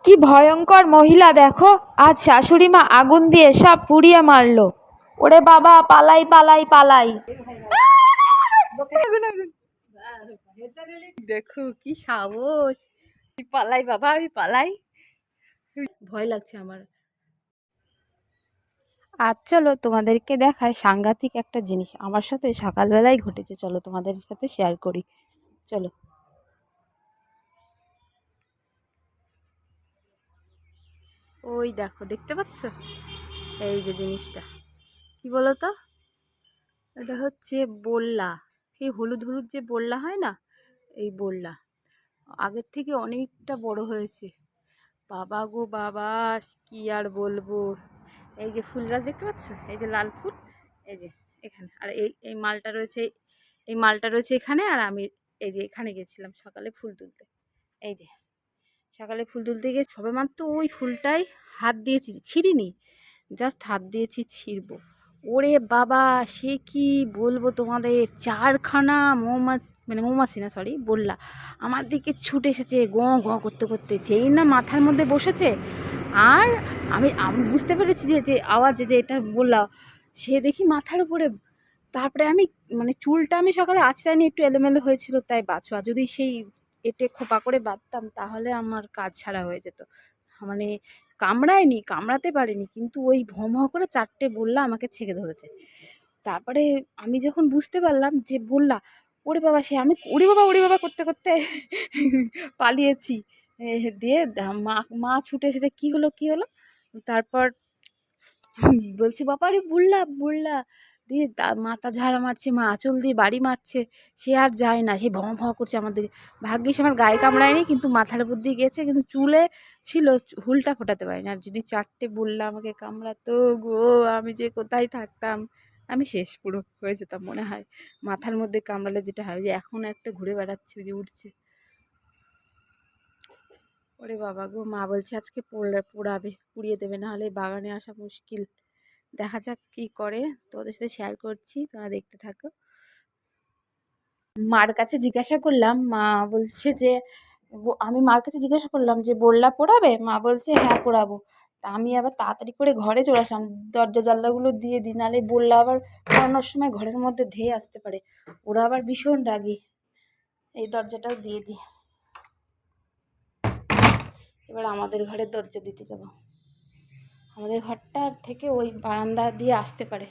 কি ভয়ঙ্কর মহিলা দেখো, আজ শাশুড়ি মা আগুন দিয়ে সব পুড়িয়ে মারলো। ওরে বাবা, পালাই পালাই পালাই। দেখো কি সাহস! পালাই বাবা, আমি পালাই। ভয় লাগছে আমার। আজ চলো তোমাদেরকে দেখায় সাংঘাতিক একটা জিনিস আমার সাথে সকালবেলায় ঘটেছে। চলো তোমাদের সাথে শেয়ার করি, চলো। ওই দেখো, দেখতে পাচ্ছ? এই যে জিনিসটা কি বলতো, এটা হচ্ছে বোল্লা। সেই হলুদ হলুদ যে বোল্লা হয় না, এই বোল্লা আগের থেকে অনেকটা বড় হয়েছে। বাবা গো বাবা, কি আর বলবো। এই যে ফুল গাছ দেখতে পাচ্ছ, এই যে লাল ফুল, এই যে এখানে, আর এই এই মালটা রয়েছে, এই মালটা রয়েছে এখানে। আর আমি এই যে এখানে গেছিলাম সকালে ফুল তুলতে। এই যে সকালে ফুল তুলতে গিয়ে সবে মাত্র ওই ফুলটাই হাত দিয়েছি, ছিঁড়িনি, জাস্ট হাত দিয়েছি ছিঁড়বো। ওরে বাবা, সে কি বলবো তোমাদের, চারখানা মৌমাছি, মানে মৌমাছি না সরি, বললা আমার দিকে ছুটে এসেছে গ গ করতে করতে। যেই না মাথার মধ্যে বসেছে, আর আমি আমি বুঝতে পেরেছি যে যে আওয়াজে যে এটা বললা, সে দেখি মাথার উপরে। তারপরে আমি, মানে চুলটা আমি সকালে আঁচড়ানি একটু এলোমেলো হয়েছিল তাই বাছোয়া, যদি সেই এটে খোপা করে বাঁধতাম তাহলে আমার কাজ ছাড়া হয়ে যেত। মানে কামড়ায়নি, কামড়াতে পারেনি, কিন্তু ওই ভঁ ভঁ করে চারটে বললা আমাকে ছেড়ে ধরেছে। তারপরে আমি যখন বুঝতে পারলাম যে বললা, ওরে বাবা, সে আমি ওরে বাবা করতে করতে পালিয়েছি। দিয়ে মা মা ছুটে এসেছে, কি হলো কি হলো। তারপর বলছি, বাবা রে বুল্লা বুল্লা। দিয়ে মাথা ঝাড়া মারছে, মা আঁচল দিয়ে বাড়ি মারছে। সে আর যায় না, সে ভঁ ভঁ করছে আমার দিকে। ভাগ্যিস আমার গায়ে কামড়ায়নি, কিন্তু মাথার উপর দিয়ে গেছে, কিন্তু চুলে ছিল, হুলটা ফোটাতে পারিনি। আর যদি চারটে বললা আমাকে কামড়াতো গো, আমি যে কোথায় থাকতাম, আমি শেষ পুরো হয়ে যেতাম মনে হয়। মাথার মধ্যে কামড়ালে যেটা হয়, যে এখন একটা ঘুরে বেড়াচ্ছে, যে উঠছে। ওরে বাবা গো, মা বলছে আজকে পোড়াবে, পুড়িয়ে দেবে, না হলে বাগানে আসা মুশকিল। দেখা যাক কি করে, তোমাদের সাথে শেয়ার করছি, তোমরা দেখতে থাকো। মার কাছে জিজ্ঞাসা করলাম, মা বলছে যে আমি মার কাছে জিজ্ঞাসা করলাম যে বললা পোড়াবে, মা বলছে হ্যাঁ পোড়াবো। তা আমি আবার তাড়াতাড়ি করে ঘরে চলে আসলাম, দরজা জানলাগুলো দিয়ে দিই, নাহলে বললা আবার পোড়ানোর সময় ঘরের মধ্যে ধেয়ে আসতে পারে। ওরা আবার ভীষণ রাগী। এই দরজাটাও দিয়ে দিই। এবার আমাদের ঘরের দরজা দিতে যাবো। আমাদের ঘরটার থেকে ওই বারান্দা দিয়ে আসতে পারে,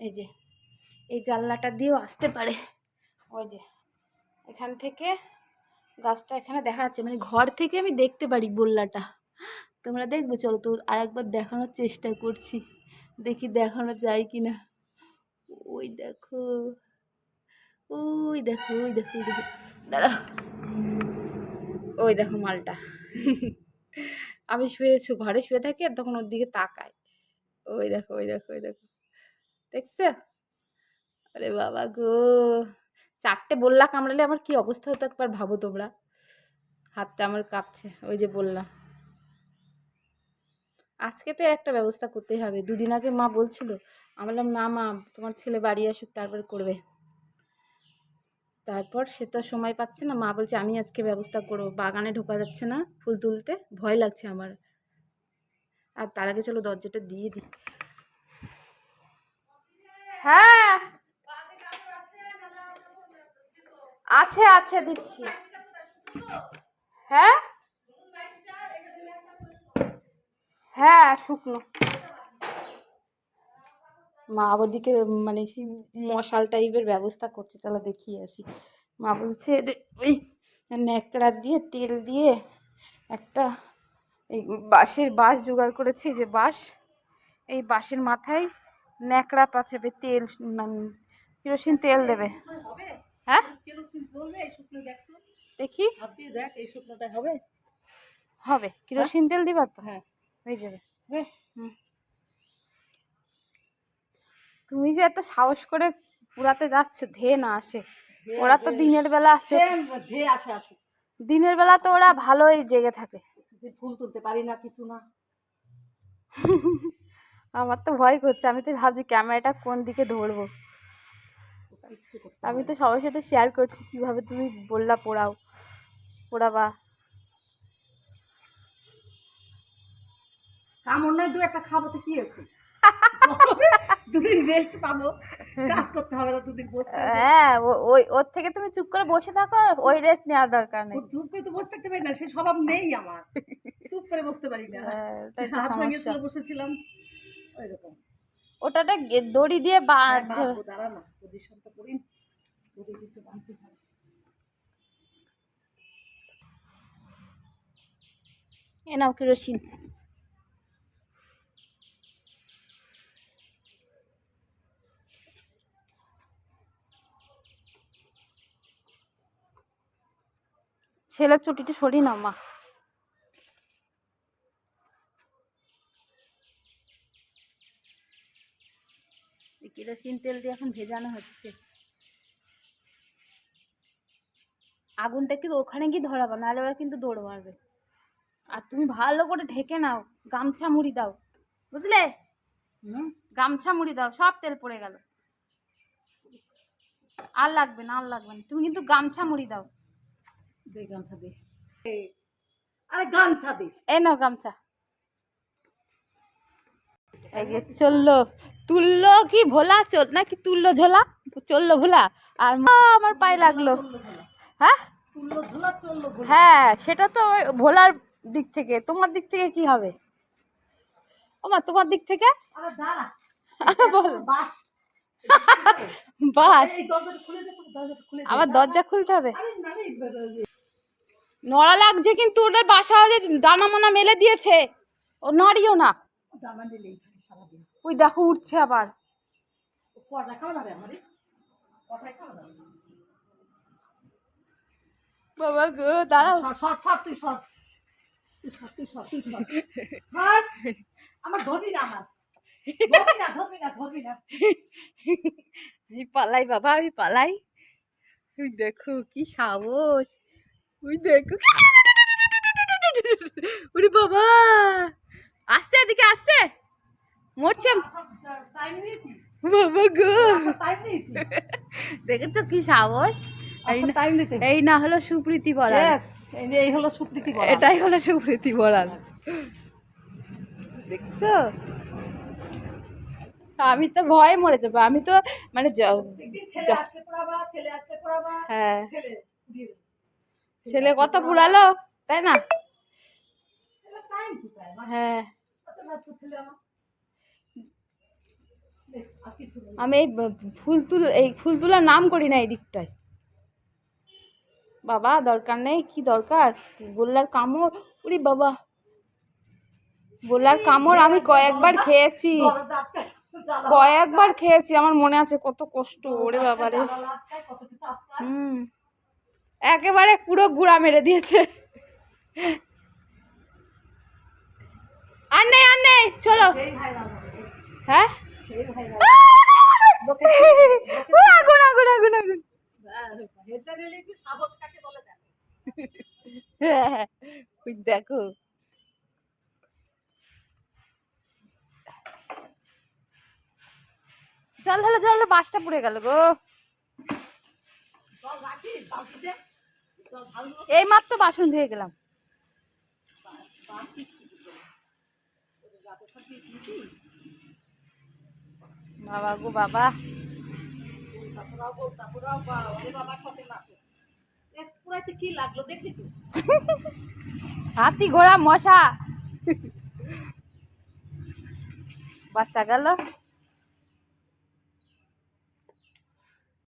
এই যে এই জানলাটা দিয়েও আসতে পারে। ওই যে এখান থেকে গাছটা এখানে দেখা যাচ্ছে, মানে ঘর থেকে আমি দেখতে পারি বললাটা। তোমরা দেখবে, চলো তো আরেকবার দেখানোর চেষ্টা করছি, দেখি দেখানো যায় কি না। ওই দেখো, ওই দেখো, ওই দেখো, ওই দেখো, দাঁড়া, ওই দেখো মালটা। আমি ঘরে শুয়ে থাকি আর তখন ওর দিকে তাকাই। ওই দেখো, ওই দেখো, ওই দেখো, দেখছো? আরে বাবা গো, চারটে বললা কামড়ালে আমার কি অবস্থা হতো একবার ভাবো তোমরা। হাতটা আমার কাঁপছে, ওই যে বললাম। আজকে তো একটা ব্যবস্থা করতেই হবে। দুদিন আগে মা বলছিল, আমি বললাম না মা, তোমার ছেলে বাড়ি আসুক তারপর করবে। তারপর সে তো সময় পাচ্ছে না, মা বলছে আমি আজকে ব্যবস্থা করবো। বাগানে ঢোকা যাচ্ছে না ফুল তুলতে, ভয় লাগছে আমার। আর তার আগে চলো দরজাটা দিয়ে দিই। হ্যাঁ আছে আছে, দিচ্ছি। হ্যাঁ হ্যাঁ, শুকনো। মা ওদিকে মানে সেই মশাল টাইপের ব্যবস্থা করছে, চলো দেখিয়ে আসি। মা বলছে যে ওই ন্যাকড়া দিয়ে তেল দিয়ে একটা, এই বাঁশ জোগাড় করেছি, যে বাঁশ, এই বাঁশের মাথায় ন্যাকড়া পাচাবে, তেল মানে কেরোসিন তেল দেবে। হ্যাঁ দেখি, হবে হবে, কেরোসিন তেল দিবা তো? হ্যাঁ হয়ে যাবে। হুম, তুমি যে এত সাহস করে পুরাতে যাচ্ছে, ধেয়ে না আসে। ওরা তো দিনের বেলা ধেয়ে আসে, আসুক। দিনের বেলা তো ওরা ভালোই জেগে থাকে। ফুল তুলতে পারি না, কিছু না। আমার তো ভয় করছে, আমি তো ভাবছি ক্যামেরাটা কোন দিকে ধরবো। আমি তো সবার সাথে শেয়ার করছি কিভাবে তুমি বললা পোড়াবা। কামড় নয়, দু একটা খাবো তো কি হয়েছে, দুদিন রেস্ট পাবো, কাজ করতে হবে না, দুদিন বসে হ্যাঁ ওই ওর থেকে তুমি চুপ করে বসে থাকো, ওই রেস্ট নেওয়ার দরকার নেই। চুপ করে তো বসে থাকতে পারি না, সে স্বভাব নেই আমার, চুপ করে বসতে পারি না, তাই তো হাত সমস্যা। ভাঙিয়েছিল বসেছিলাম ওইরকম। ওটাটা দড়ি দিয়ে বাঁধবো, দাঁড়া না, পজিশনটা করি, পজিশনটা বাঁধতে হবে। এ নাও কেরোসিন। ছেলের চুটিটি সরি নাও মা। কেরোসিন তেল দিয়ে এখন ভেজানো হচ্ছে। আগুনটা কিন্তু ওখানে গিয়ে ধরাবো, নাহলে ওরা কিন্তু দৌড় মারবে। আর তুমি ভালো করে ঢেকে নাও, গামছা মুড়ি দাও, বুঝলে? গামছা মুড়ি দাও, সব তেল পড়ে গেল। আর লাগবে না, আর লাগবে না, তুমি কিন্তু গামছা মুড়ি দাও। দে গামছা দে, আরে গামছা দে, এই নাও গামছা। এই যে চললো, তুললো কি ভোলা, চল নাকি তুললো ঝোলা, চললো ভোলা। আর আমার পায়ে লাগলো। হ্যাঁ তুললো ঝোলা, চললো ভোলা। হ্যাঁ, সেটা তো ওই ভোলার দিক থেকে, তোমার দিক থেকে কি হবে? ওমা তোমার দিক থেকে আরে দাঁড়া, বল। বাস বাস, এই দরজাটা খুলে দে, দরজাটা খুলে দে। আবার দরজা খুলতে হবে। আরে না রে, নড়া লাগছে কিন্তু, ওটার বাসা হয়ে দানা মানা মেলে দিয়েছে, ও নড়িও না। দানা দিলেই থাকে সারাদিন। ওই দেখো উঠছে আবার। কটা খাওয়া যাবে আমারে, কটায় খাওয়া যাবে? বাবা গো দাঁড়াও। সর সর, তুই সর, তুই সর, তুই সর, তুই সর, সর। আমার ধরবি না, আমার ধরবি না, ধরবি না, ধরবি না। আমি পালাই বাবা, আমি পালাই। তুই দেখো কি সাহস, তুই দেখো। ওরে বাবা, আসছে এদিকে, আসছে, মরছে। টাইম নিয়েছি, বাবা গো, টাইম নিয়েছি, দেখেছো কি সাহস? এই না, টাইম নিতে। এই না হলো সুপ্রীতি বলার। Yes, এই হলো সুপ্রীতি বলা। এটাই হলো সুপ্রীতি বলার, দেখছো? আমি তো ভয়ে মরে যাবো, আমি তো মানে ছেলে আসলে পড়াবা, ছেলে আসলে পড়াবা, হ্যাঁ, ছেলে দিয়ে দেবে। ছেলে কত পুরালো, তাই না? ছেলে টাইম কোথায়? হ্যাঁ, কত ব্যস্ত ছেলে আমার। আর কিছু নেই। আমি এই ফুল তোলার নাম করি না এই দিকটায়। বাবা দরকার নেই, কি দরকার? গোল্লার কামড়, উরি বাবা, গোল্লার কামড় আমি কয়েকবার খেয়েছি, দরজা আটকায়, জ্বালা কয়েকবার খেয়েছি, আমার মনে আছে কত কষ্ট, ওরে বাবা রে। জ্বালা আটকায়, কত কিছু আটকায়। একেবারে পুরো গুড়া মেরে দিয়েছে। আর নেই, আর নেই, চলো। সেই ভাই রান্না, হ্যাঁ, সেই ভাই আগুন আগুন আগুন আগুন। হেডটা নিলে কি সাহস কাকে বলে দেখ। হ্যাঁ, ওই দেখো, জল হলো, জল হলো, বাসটা পুড়ে গেল গো। জল রাখি, বালতিতে জল ভালো এই মাত্র বাসন ধুয়ে গেলাম। বাবা গো বাবা, পুরাইতে কি লাগলো দেখলি তো? হাতি ঘোড়া মশা বাচ্চা গেল।